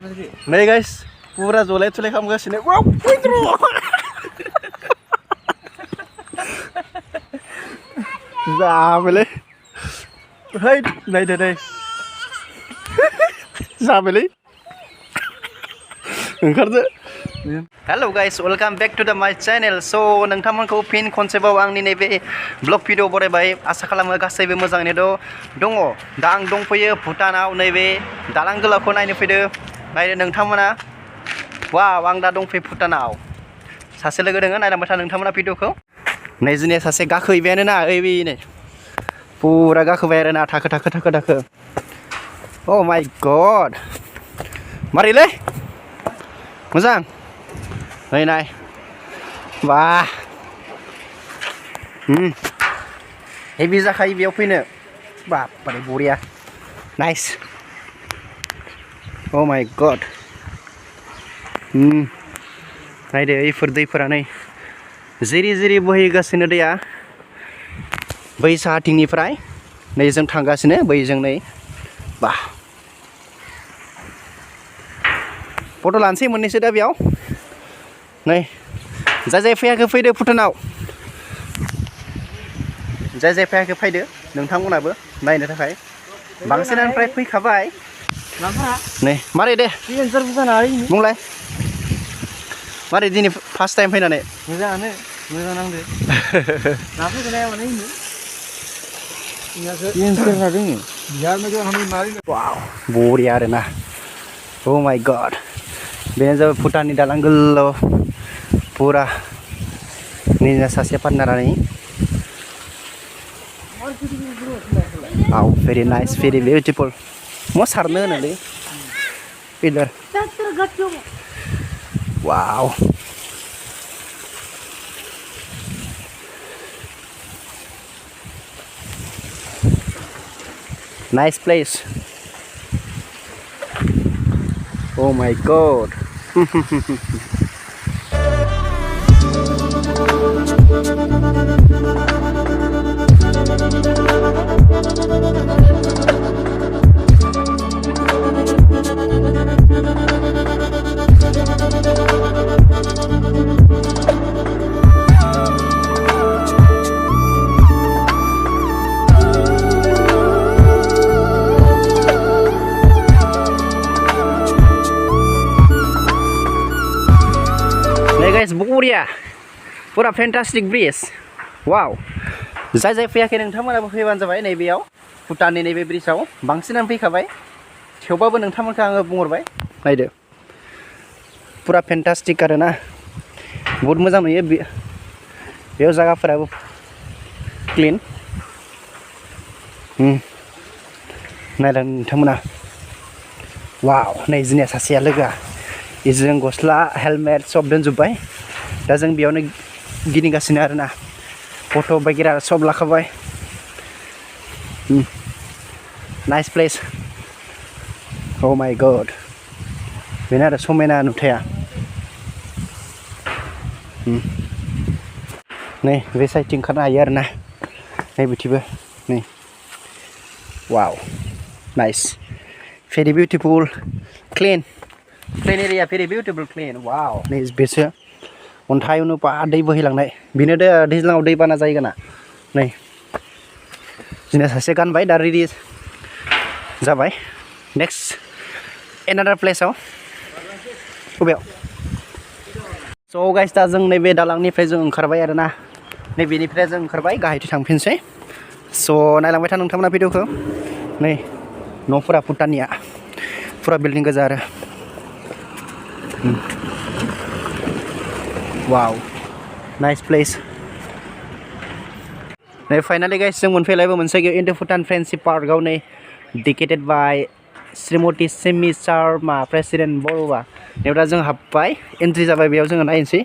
Này guys, pura jolai tulai खालामगासिनो. Wow, Birdaw. जाबायलै. है, नायदो नै. जाबायलै. ओंखारदो. Hello guys, welcome back to my channel. So नोंथांमोनखौ फिन खनसेबाव आंनि नैबे ब्लग भिडिअ बरायबाय आसा खालामो गासैबो मोजाङैनो दङ दा आं दंफैयो भुटानाव नैबे दालां गोलावखौ नायनो फैदो नायदो नोंथांमोना वाव आं दा दंफैयो भुटानाव सासे लोगो दङ नायलांबाय था नोंथांमोना भिडिअखौ नै जोंनिया सासे गाखोहैबायानो ना ओइ नै पुरा गाखोबाय आरो ना थाखो थाखो थाखो थाखो अ माय गड मारैलै मोजां नै नाय वाह हेभि जाखायो बेयाव फैनो बापरे बरिया नाइस अ माय गड नायदो इफोर दैफोरा नै जिरि जिरि बोहैगासिनो दैया बै साहाथिंनिफ्राय नै जों थांगासिनो बैजों नै बा फट' लानोसै मोननैसो दा बेयाव नै जाय फैयाखै फैदो भुटानाव जाय फैयाखै फैदो नोंथांमोनाबो नायनो थाखाय बांसिनानिफ्राय फैखाबाय नै मारै दे बुंलाय मारै दिनै फार्स्ट टाइम फैनानै मोजाङानो मोजां नांदो नाफोरखौ नाया माने वाव बरिया आरोना अ माय गड बेनो जाबाय भुटाननि दालां गोलाव पुरा निजा सासे पार्टनारानि वाव भेरि नाइस भेरि बिउटिफुल म सारनो होनोलै पिलार वाव nice place oh my god guys बरिया पुरा फेन्टास्टिक ब्रिज वाव जाय फैयाखै नोंथांमोनाबो फैबानो जाबाय नैबेयाव भुटाननि नैबे ब्रिजआव बांसिनानो फैखाबाय थेवबाबो नोंथांमोनखौ आङो बुंहरबाय नायदो पुरा फेन्टास्टिक आरोना बहुत मोजां नुयो बेयाव जायगाफोराबो क्लिन नायदों नोंथांमोना वाव नै जोंनिया सासेया लोगोआ इजों गस्ला हेलमेट सब दोनजोब्बाय दा जों बेयावनो गिदिंगासिनो आरोना फट' बायगिरा सब लाखाबाय नाइस प्लेस अ माय गड बेनो आरो समायना नुथाया नै बे साइडथिं ओंखारनो हायो आरोना नै बिथिंबो नै वाव nice very beautiful clean area very beautiful clean wow नै बेसो अन्थाइ उनुपा दै बोहैलांनाय बेनो दैज्लाङाव दै बाना जायो ना नै जोंना सासे गानबाय दा रेडि जाबाय नेक्स्ट एनादार प्लेसआव बबेयाव स' गाइस दा जों नैबे दालांनिफ्राय जों ओंखारबाय आरोना नैबेनिफ्राय जों ओंखारबाय गाहायथिं थांफिनसै स' नायलांबाय था नोंथांमोना भिडिअखौ नै न'फोरा भुटाननिया फुरा बिल्डिं गोजा आरो wow nice place नै फाइनाली गाइस जों मोनफैलायबो मोनसे इन्डो भुटान फ्रेन्डशिप पार्कआव नै डेडिकेटेड बाय श्रीमती सेमि शर्मा प्रेसिडेन्ट बर'आ बेयाव दा जों हाबबाय एन्ट्रि जाबाय बेयाव जोङो नायनोसै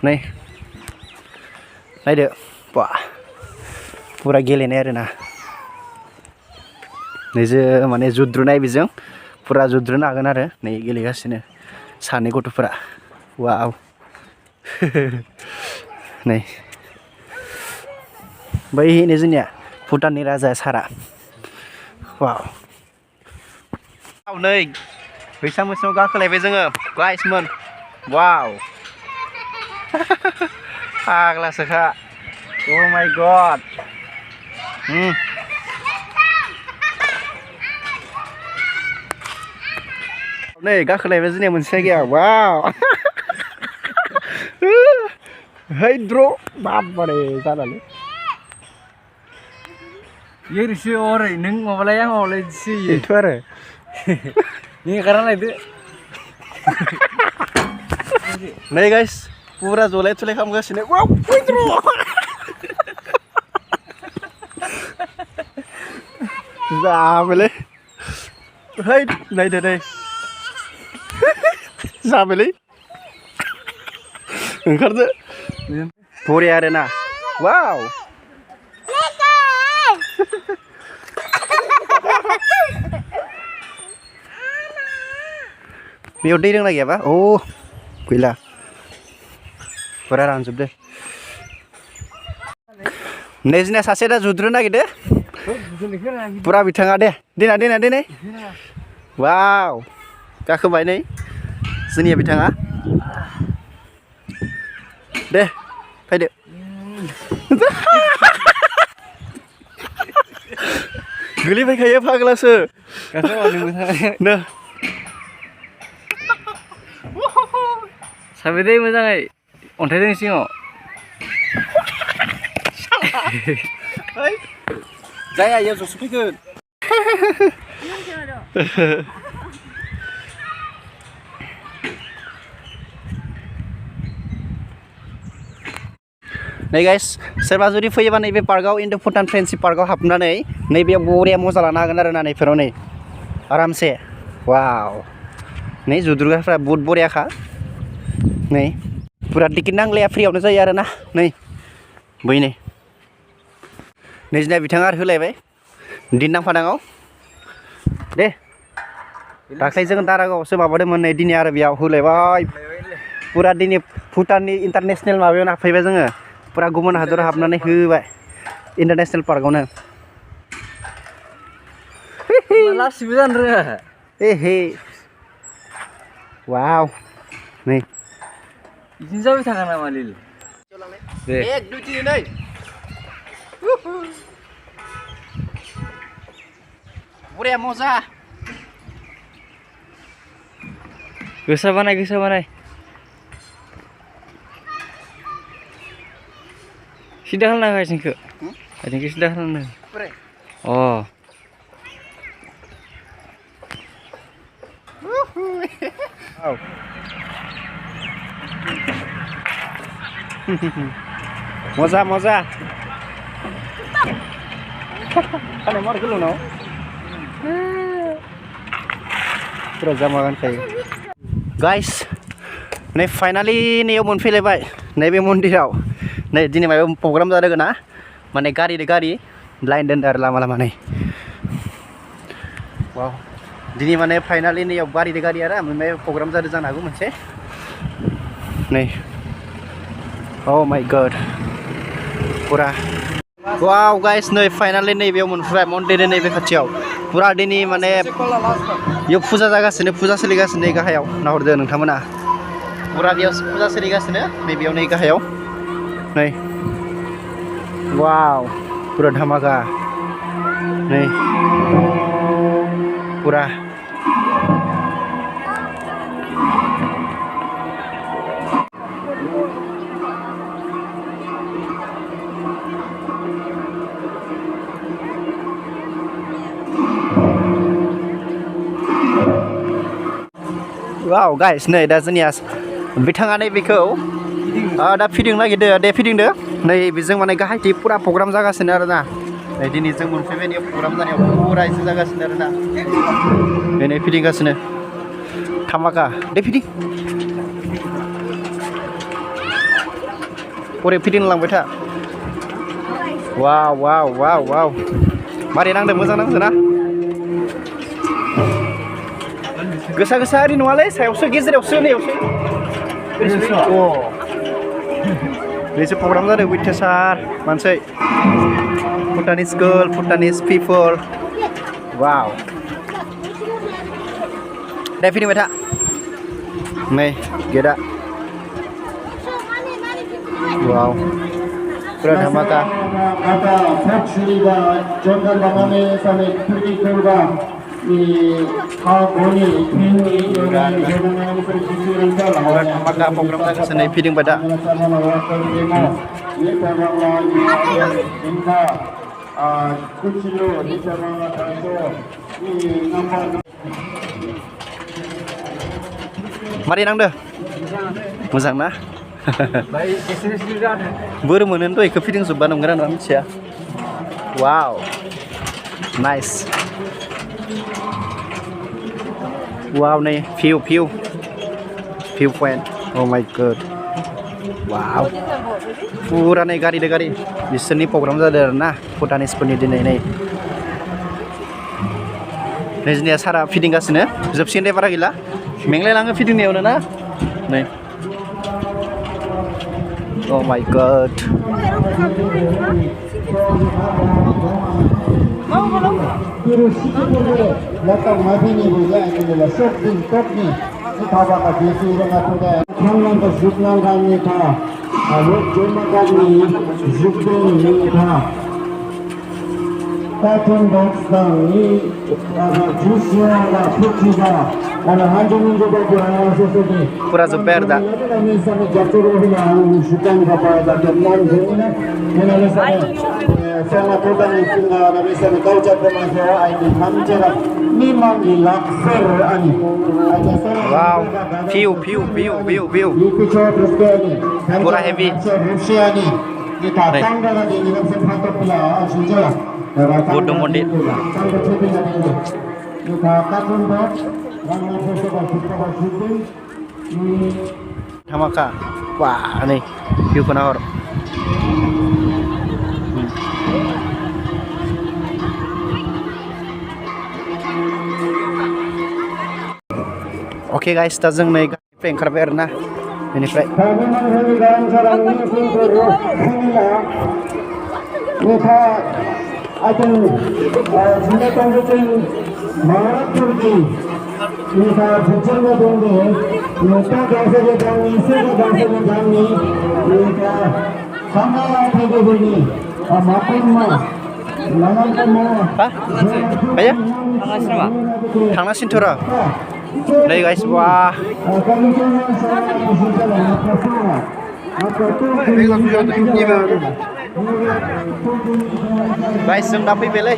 नै नायदो बा पुरा गेलेनाय आरोना नैजो माने जुद्रुनाय बेजों पुरा जुद्रुनो हागोन आरो नै गेलेगासिनो सानै गथ'फोरा वाव नै बैनो जोंनिया भुटाननि राजा सारा वाव नै फैसा मोसायाव गाखोलायबाय जोङो गाइसमोन वाव फाग्लासोखा oh my god नै गाखोलायबाय जोंनिया मोनसे जायगायाव वाव है द्र बाबारे जानानै येरिसो ओरै नों माबालाय आं माबालाय सियो बेथ' आरो नों एगारना लायदो नै गाइस पुरा जलाय थलाय खालामगासिनो वाव है द्र जाबायलै है नायदो नै जाबायलै ओंखारदो बरिया आरोना वाव बेयाव दै लोंना गैयाबा अ गैला पुरा रानजोबदो नै जोंना सासे दा जुद्रु नागिरदो पुरा बिथाङा दे देनाय वाव गाखोबाय नै जोंनिया बिथाङा दे फैदो गोलैफैखायो फाग्लासो नो साबेदै मोजाङै अन्थाइ दों सिङाव जाया इयाव जसो फैगोन नै गाइस सोरबा जुदि फैयोबा नैबे पार्कआव इन्डो भुटान फ्रेन्डशिप पार्कआव हाबनानै नैबेयाव बरिया मजा लानो हागोन आरो ना नैफोराव नै आरामसे वाव नै जुद्रुगाफ्रा बहुत बरियाखा नै पुरा टिकेट नांलाया फ्रियावनो जायो आरो ना नै बै नै जोंना बिथाङा आरो होलायबाय दिन नांफादाङाव दे दाख्लै जों दारागावआवसो माबादोंमोन नै दिनै आरो बेयाव होलायबाय पुरा दिनै भुटाननि इन्टारनेसनेल माबायाव हाबफैबाय जोङो पुरा गुबुन हादराव हाबनानै होबाय इन्टारनेसनेल पार्कआवनो लासिबो जानो रोङा हे वाव नै बिदिनो जाबाय थाखा नामा लिल दे 1 2 3 नै बरिया मजा गोसा बानाय सिदा खालामना आथिंखौ सिदा खालामनो अ मजा खानाय मार गोलाव नाव पुरा जामा गानखायो गाइस नै फाइनालि नैयाव मोनफैलायबाय नैबे मन्दिराव नै दिनै माबा प्रग्राम जादों ना माने गारि लाइन दोनदों आरो लामा नै वाव दिनै माने फाइनालि नैयाव गारि आरो ओमफ्राय प्रग्राम जादों जानो हागौ मोनसे नै oh my god पुरा वाव गाइस नै फाइनालि नैबेयाव मोनफैबाय मन्दिरनि नैबे खाथियाव पुरा दिनै माने बेयाव फुजा जागासिनो फुजा सोलिगासिनो गाहायाव नाहरदो नोंथांमोना पुरा बेयाव फुजा सोलिगासिनो नैबेयाव नै गाहायाव नै वाव पुरा धामाका नै पुरा वाव गाइस नै दा जोंनिया बिथाङा नै बेखौ दा फिदिंनो नागिरदो दे फिदिंदो नै बेजों माने गाहायथि पुरा प्रग्राम जागासिनो आरो ना नै दिनै जों मोनफैबाय नै प्रग्राम जानायाव पुरा इसे जागासिनो आरो ना नै फिदिंगासिनो धामाका दे फिदिं परे फिदिंलांबाय था वाव मारै नांदों मोजां नांदों ना गोसा ओरै नङालै सायावसो गेजेरावसो नैयावसो बेसो प्रग्राम जादों अयथासार मानसि भुटानिस गर्ल भुटानिस पिपल वाव Đây phi đi mày thạ. Này, kia đã. Wow. Keren dhamaka. Dhamaka program ta kesana feeding pada. Mari nang deh. Muzang na. Baik, kesini sudah. Boro mwnn tuh ikut feeding subban nongkran orang cia. Wow. Nice. Wow nih, view point. Oh my god. Wow. Pura nih gari deh gari. Di sini program ada nah, Bhutanese pendidikan ini. Nih sini asara feeding kasih nih. Jepsin deh para gila. Menglai langga feeding nih na. Nih. Oh my god. Pura zo Birdaw. Wow, view. Pura heavy. Buddha Mondir. Dhamaka. Wah, nih view penahor. Oke guys, kita jeng naik prank karena nah ini prank. Hah? Ayo? Thangna sinthora. Đây guys, wah. Guys, जों दा फैबायलै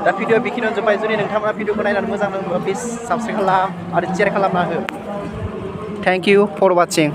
दा video बेखिनियावनो जोब्बाय जुदि नोंथांमोना भिडिअखौ नायनानै मोजां नाङोब्ला प्लिज साबस्क्राइब खालाम आरो शेयार खालामना हो थेंक इउ फर वाचिं